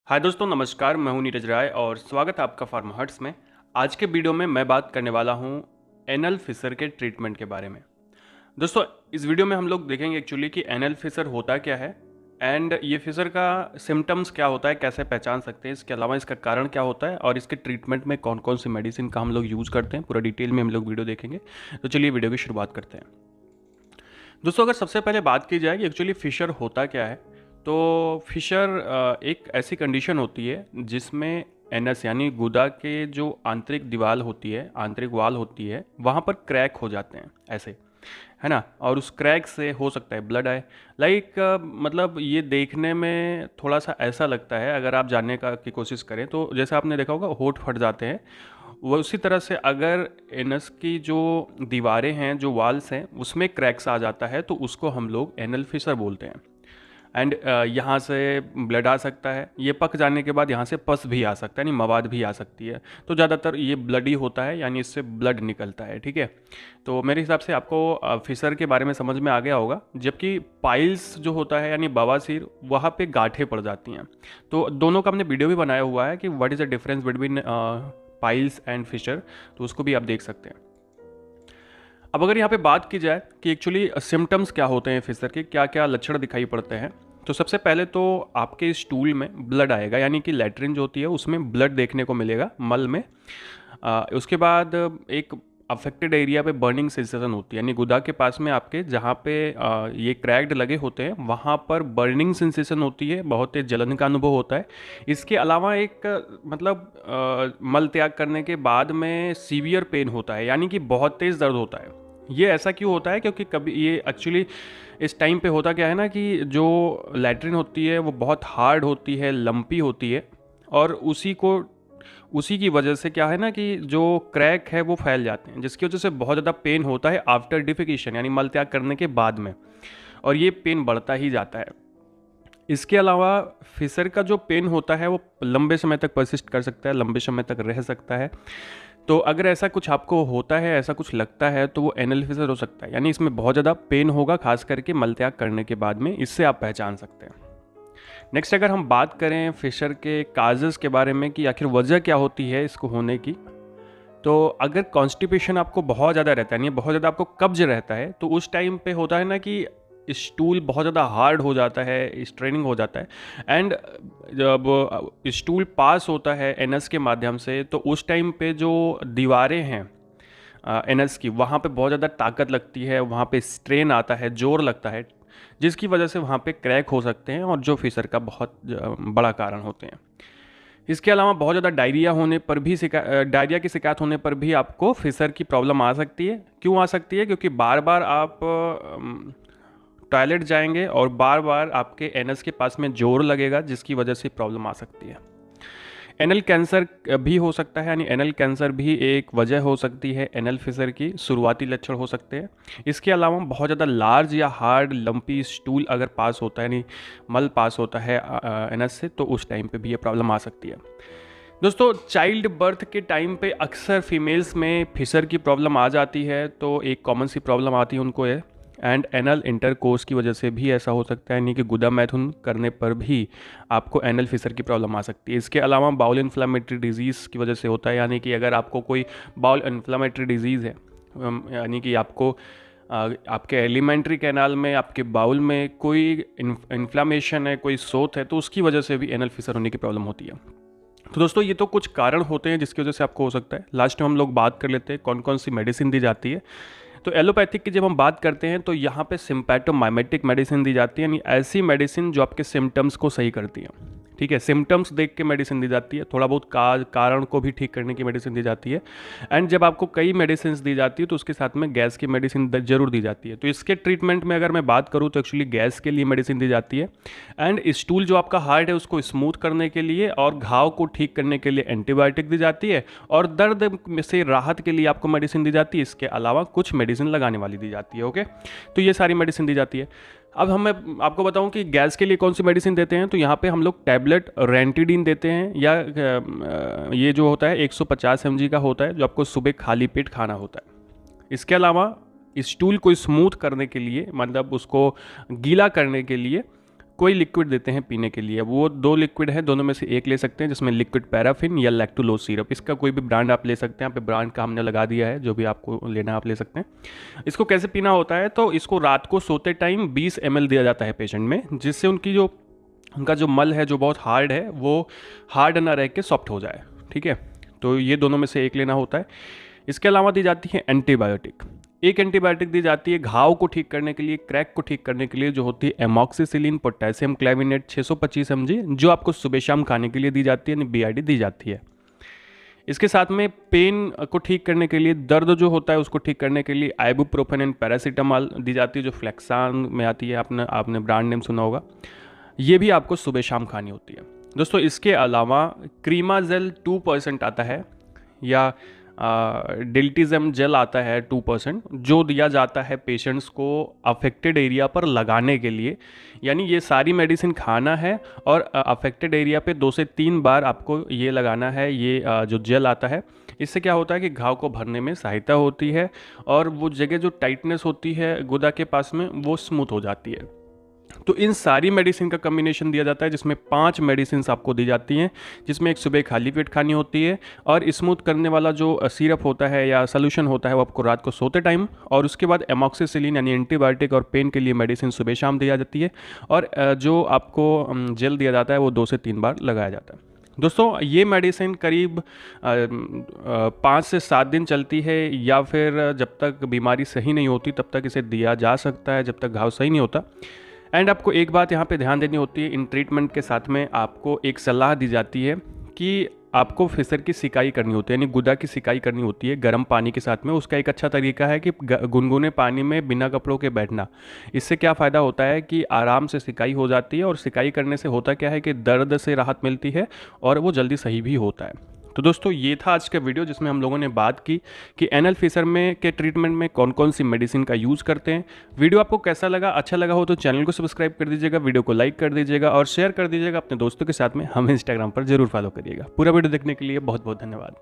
हाय दोस्तों, नमस्कार। मैं हूं नीरज राय और स्वागत है आपका फार्मा हर्ट्स में। आज के वीडियो में मैं बात करने वाला हूं एनल फिशर के ट्रीटमेंट के बारे में। दोस्तों, इस वीडियो में हम लोग देखेंगे एक्चुअली कि एनल फिशर होता क्या है एंड ये फिशर का सिम्टम्स क्या होता है, कैसे पहचान सकते हैं, इसके अलावा इसका कारण क्या होता है और इसके ट्रीटमेंट में कौन कौन सी मेडिसिन का हम लोग यूज़ करते हैं, पूरा डिटेल में हम लोग वीडियो देखेंगे। तो चलिए वीडियो की शुरुआत करते हैं। दोस्तों, अगर सबसे पहले बात की जाए कि एक्चुअली फिशर होता क्या है, तो फिशर एक ऐसी कंडीशन होती है जिसमें एनस यानी गुदा के जो आंतरिक दीवार होती है, आंतरिक वाल होती है, वहाँ पर क्रैक हो जाते हैं ऐसे, है ना। और उस क्रैक से हो सकता है ब्लड आए। मतलब ये देखने में थोड़ा सा ऐसा लगता है, अगर आप जानने का की कोशिश करें तो जैसे आपने देखा होगा होंठ फट जाते हैं, वो उसी तरह से अगर एनस की जो दीवारें हैं, जो वाल्स हैं, उसमें क्रैक्स आ जाता है तो उसको हम लोग एनल फिशर बोलते हैं। एंड यहाँ से ब्लड आ सकता है, ये पक जाने के बाद यहाँ से पस भी आ सकता है, यानी मवाद भी आ सकती है। तो ज़्यादातर ये ब्लडी होता है, यानी इससे ब्लड निकलता है, ठीक है। तो मेरे हिसाब से आपको फिशर के बारे में समझ में आ गया होगा। जबकि पाइल्स जो होता है यानी बवासीर, वहाँ पे गांठें पड़ जाती हैं। तो दोनों का हमने वीडियो भी बनाया हुआ है कि what is the difference between piles and fissure, तो उसको भी आप देख सकते हैं। अब अगर यहाँ पे बात की जाए कि एक्चुअली सिम्टम्स क्या होते हैं फिशर के, क्या क्या लक्षण दिखाई पड़ते हैं, तो सबसे पहले तो आपके स्टूल में ब्लड आएगा, यानी कि लैट्रिन जो होती है उसमें ब्लड देखने को मिलेगा, मल में। उसके बाद एक अफेक्टेड एरिया पे बर्निंग सेंसेशन होती है, यानी गुदा के पास में आपके जहाँ पे ये क्रैक्ड लगे होते हैं वहाँ पर बर्निंग सेंसेशन होती है, बहुत तेज जलन का अनुभव होता है। इसके अलावा एक मल त्याग करने के बाद में सीवियर पेन होता है, यानी कि बहुत तेज़ दर्द होता है। ये ऐसा क्यों होता है? क्योंकि कभी ये एक्चुअली इस टाइम पे होता क्या है ना कि जो लैट्रिन होती है वो बहुत हार्ड होती है, लंपी होती है, और उसी की वजह से क्या है ना कि जो क्रैक है वो फैल जाते हैं, जिसकी वजह से बहुत ज़्यादा पेन होता है आफ्टर डिफिकेशन, यानी मल त्याग करने के बाद में, और ये पेन बढ़ता ही जाता है। इसके अलावा फिशर का जो पेन होता है वो लंबे समय तक परसिस्ट कर सकता है, लंबे समय तक रह सकता है। तो अगर ऐसा कुछ आपको होता है, ऐसा कुछ लगता है, तो वो एनल फिशर हो सकता है, यानी इसमें बहुत ज़्यादा पेन होगा, खास करके मल त्याग करने के बाद में, इससे आप पहचान सकते हैं। नेक्स्ट, अगर हम बात करें फिशर के काजेस के बारे में कि आखिर वजह क्या होती है इसको होने की, तो अगर कॉन्स्टिपेशन आपको बहुत ज़्यादा रहता है, यानी बहुत ज़्यादा आपको कब्ज रहता है, तो उस टाइम पे होता है ना कि स्टूल बहुत ज़्यादा हार्ड हो जाता है, स्ट्रेनिंग हो जाता है। एंड जब स्टूल पास होता है एनस के माध्यम से, तो उस टाइम पे जो दीवारें हैं एनस की, वहाँ पे बहुत ज़्यादा ताकत लगती है, वहाँ पे स्ट्रेन आता है, जोर लगता है, जिसकी वजह से वहाँ पे क्रैक हो सकते हैं और जो फिशर का बहुत बड़ा कारण होते हैं। इसके अलावा बहुत ज़्यादा डायरिया होने पर भी डायरिया की शिकायत होने पर भी आपको फिशर की प्रॉब्लम आ सकती है। क्यों आ सकती है? क्योंकि बार बार आप टॉयलेट जाएंगे और बार बार आपके एनस के पास में जोर लगेगा, जिसकी वजह से प्रॉब्लम आ सकती है। एनल कैंसर भी हो सकता है, यानी एनल कैंसर भी एक वजह हो सकती है एनल फिशर की, शुरुआती लक्षण हो सकते हैं। इसके अलावा बहुत ज़्यादा लार्ज या हार्ड लंपी स्टूल अगर पास होता है, यानी मल पास होता है एनस से, तो उस टाइम पे भी ये प्रॉब्लम आ सकती है। दोस्तों, चाइल्ड बर्थ के टाइम पे अक्सर फीमेल्स में फिशर की प्रॉब्लम आ जाती है, तो एक कॉमन सी प्रॉब्लम आती है उनको है। एंड एनल इंटरकोर्स की वजह से भी ऐसा हो सकता है, यानी कि गुदा मैथुन करने पर भी आपको एनल फिशर की प्रॉब्लम आ सकती है। इसके अलावा बाउल इन्फ्लामेटरी डिजीज़ की वजह से होता है, यानी कि अगर आपको कोई बाउल इन्फ्लामेटरी डिजीज़ है, यानी कि आपको आपके एलिमेंट्री कैनाल में, आपके बाउल में कोई इन्फ्लामेशन है, कोई सोथ है, तो उसकी वजह से भी एनल फिशर होने की प्रॉब्लम होती है। तो दोस्तों, ये तो कुछ कारण होते हैं जिसकी वजह से आपको हो सकता है। लास्ट में हम लोग बात कर लेते हैं कौन कौन सी मेडिसिन दी जाती है। तो एलोपैथिक की जब हम बात करते हैं तो यहाँ पे सिम्पैथोमाइमेटिक मेडिसिन दी जाती है, यानी ऐसी मेडिसिन जो आपके सिम्टम्स को सही करती है, ठीक है। सिम्टम्स देख के मेडिसिन दी जाती है, थोड़ा बहुत कारण को भी ठीक करने की मेडिसिन दी जाती है। एंड जब आपको कई मेडिसिन दी जाती है तो उसके साथ में गैस की मेडिसिन जरूर दी जाती है। तो इसके ट्रीटमेंट में अगर मैं बात करूँ तो एक्चुअली गैस के लिए मेडिसिन दी जाती है, एंड स्टूल जो आपका हार्ड है उसको स्मूथ करने के लिए और घाव को ठीक करने के लिए एंटीबायोटिक दी जाती है, और दर्द से राहत के लिए आपको मेडिसिन दी जाती है। इसके अलावा कुछ मेडिसिन लगाने वाली दी जाती है, ओके। तो ये सारी मेडिसिन दी जाती है। अब मैं आपको बताऊं कि गैस के लिए कौन सी मेडिसिन देते हैं, तो यहाँ पे हम लोग टैबलेट रेंटिडीन देते हैं, या ये जो होता है 150 mg का होता है, जो आपको सुबह खाली पेट खाना होता है। इसके अलावा स्टूल को स्मूथ करने के लिए, मतलब उसको गीला करने के लिए, कोई लिक्विड देते हैं पीने के लिए। वो 2 लिक्विड है, दोनों में से एक ले सकते हैं, जिसमें लिक्विड पैराफिन या लैक्टोलोज सिरप। इसका कोई भी ब्रांड आप ले सकते हैं, यहाँ पे ब्रांड का हमने लगा दिया है, जो भी आपको लेना है आप ले सकते हैं। इसको कैसे पीना होता है, तो इसको रात को सोते टाइम 20 ml दिया जाता है पेशेंट में, जिससे उनका जो मल है जो बहुत हार्ड है वो हार्ड ना रह के सॉफ्ट हो जाए। ठीक है, तो ये दोनों में से एक लेना होता है। इसके अलावा दी जाती है एंटीबायोटिक। एक एंटीबायोटिक दी जाती है घाव को ठीक करने के लिए, क्रैक को ठीक करने के लिए, जो होती है एमॉक्सिसिलिन पोटेशियम क्लेविनेट 625 mg, जो आपको सुबह शाम खाने के लिए दी जाती है, BID दी जाती है। इसके साथ में पेन को ठीक करने के लिए, दर्द जो होता है उसको ठीक करने के लिए आइबुप्रोफेन एंड पैरासीटामॉल दी जाती है, जो फ्लेक्सान में आती है, आपने ब्रांड नेम सुना होगा। ये भी आपको सुबह शाम खानी होती है। दोस्तों इसके अलावा क्रीमाजेल 2% आता है, या डिल्टीजम जेल आता है 2%, जो दिया जाता है पेशेंट्स को अफेक्टेड एरिया पर लगाने के लिए। यानी ये सारी मेडिसिन खाना है और अफेक्टेड एरिया पे 2 से 3 बार आपको ये लगाना है। ये जो जेल आता है, इससे क्या होता है कि घाव को भरने में सहायता होती है और वो जगह जो टाइटनेस होती है गुदा के पास में, वो स्मूथ हो जाती है। तो इन सारी मेडिसिन का कम्बिनेशन दिया जाता है, जिसमें 5 मेडिसिन आपको दी जाती हैं, जिसमें एक सुबह खाली पेट खानी होती है, और स्मूथ करने वाला जो सिरप होता है या सोल्यूशन होता है वो आपको रात को सोते टाइम, और उसके बाद एमॉक्सिसिलिन यानी एंटीबायोटिक और पेन के लिए मेडिसिन सुबह शाम दी जाती है, और जो आपको जेल दिया जाता है वो 2 से 3 बार लगाया जाता है। दोस्तों ये मेडिसिन करीब 5 से 7 दिन चलती है, या फिर जब तक बीमारी सही नहीं होती तब तक इसे दिया जा सकता है, जब तक घाव सही नहीं होता। एंड आपको एक बात यहाँ पे ध्यान देनी होती है, इन ट्रीटमेंट के साथ में आपको एक सलाह दी जाती है कि आपको फिसर की सिकाई करनी होती है, यानी गुदा की सिकाई करनी होती है गर्म पानी के साथ में। उसका एक अच्छा तरीका है कि गुनगुने पानी में बिना कपड़ों के बैठना। इससे क्या फ़ायदा होता है कि आराम से सिकाई हो जाती है, और सिकाई करने से होता क्या है कि दर्द से राहत मिलती है और वो जल्दी सही भी होता है। तो दोस्तों ये था आज का वीडियो, जिसमें हम लोगों ने बात की कि एनल फिशर में के ट्रीटमेंट में कौन कौन सी मेडिसिन का यूज़ करते हैं। वीडियो आपको कैसा लगा, अच्छा लगा हो तो चैनल को सब्सक्राइब कर दीजिएगा, वीडियो को लाइक कर दीजिएगा और शेयर कर दीजिएगा अपने दोस्तों के साथ में। हमें इंस्टाग्राम पर जरूर फॉलो करिएगा। पूरा वीडियो देखने के लिए बहुत बहुत धन्यवाद।